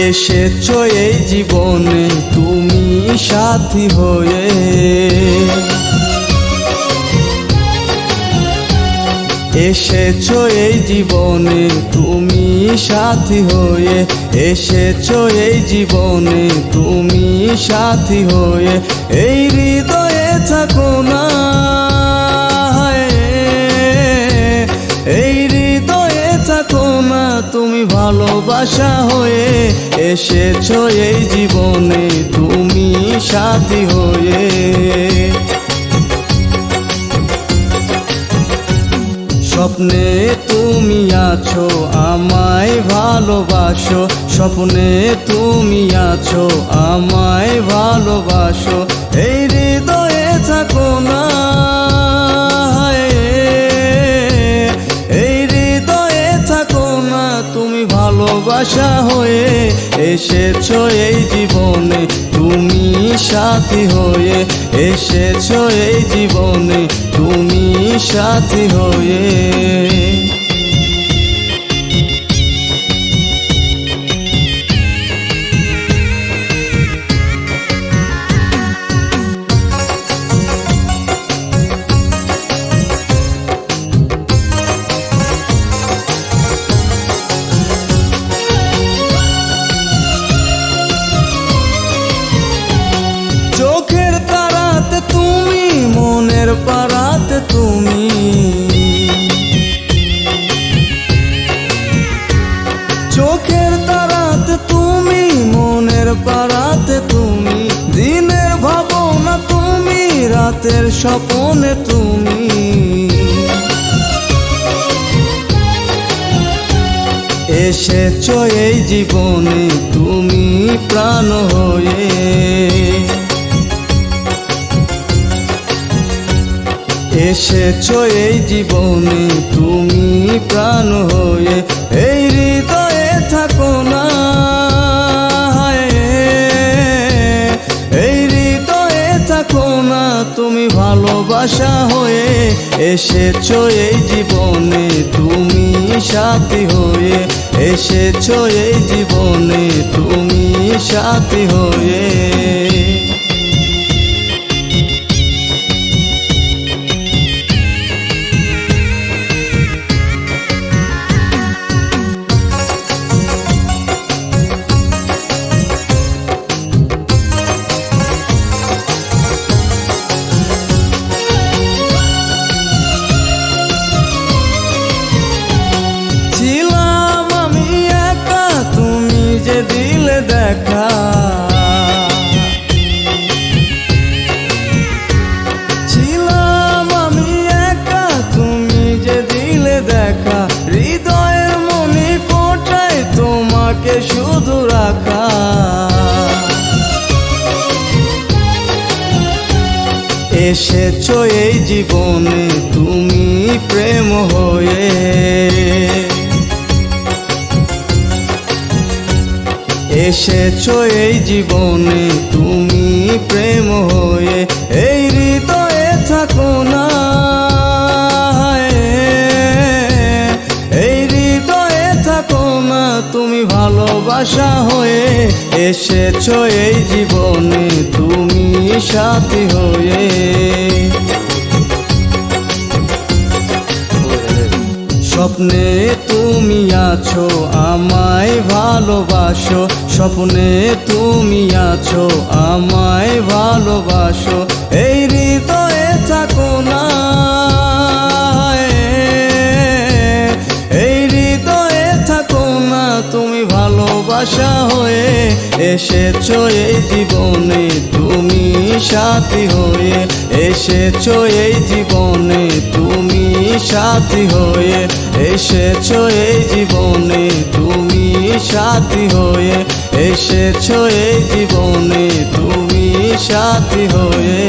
এসেছো এই জীবনে তুমি সাথী হয়ে, এসেছো এই জীবনে তুমি সাথী হয়ে, এসেছো এই জীবনে তুমি সাথী হয়ে। এই হৃদয়ে থাকো না, এই হৃদয়ে থাকো না তুমি ভালোবাসা হয়ে। এসেছো এই জীবনে তুমি সাথী হয়ে। স্বপ্নে তুমি আছো আমায় ভালোবাসো, স্বপ্নে তুমি আছো আমায় ভালোবাসো। এই হৃদয়ে থাকো না, এই হৃদয়ে থাকো না তুমি ভালোবাসা হয়ে। এসেছো এই জীবনে তুমি সাথী হয়ে, এসেছো এই জীবনে তুমি সাথী হয়ে। চোখের তারাতে তুমি, মনের পারাতে তুমি, চোখের তারাতে তুমি, মনের পারাতে তুমি। দিনের ভাবনা তুমি, রাতের স্বপ্নে তুমি। এসেছো এই জীবনে তুমি প্রাণ হয়ে, এসেছো এই জীবনে তুমি প্রাণ হয়ে। এই হৃদয়ে থাকো না, এই হৃদয়ে থাকো না তুমি ভালোবাসা হয়ে। এসেছো এই জীবনে তুমি সাথী হয়ে, এসেছো এই জীবনে তুমি সাথী হয়ে। ছিলাম আমি একা তুমি যে দিলে দেখা, ছিলাম আমি একা তুমি যে দিলে দেখা। হৃদয়ের মনে কোটায় তোমাকে শুধু রাখা। এসেছো এই জীবনে তুমি প্রেম হয়ে, এসেছো এই জীবনে তুমি প্রেম হয়ে। এই হৃদয়ে থাকো না, এই হৃদয়ে থাকো না তুমি ভালোবাসা হয়ে। এসেছো এই জীবনে তুমি সাথী হয়ে। স্বপ্নে তুমি আছো আমায় ভালোবাসো, স্বপ্নে তুমি আছো আমায় ভালোবাসো। এই হৃদয়ে থাকো না, এই হৃদয়ে থাকো না তুমি ভালোবাসা হয়ে। এসেছো এই জীবনে তুমি সাথী হয়ে, এসেছো এই জীবনে তুমি সাথী হয়ে, এসেছো এই জীবনে তুমি সাথী হয়ে, এসেছো এই জীবনে তুমি সাথী হয়ে।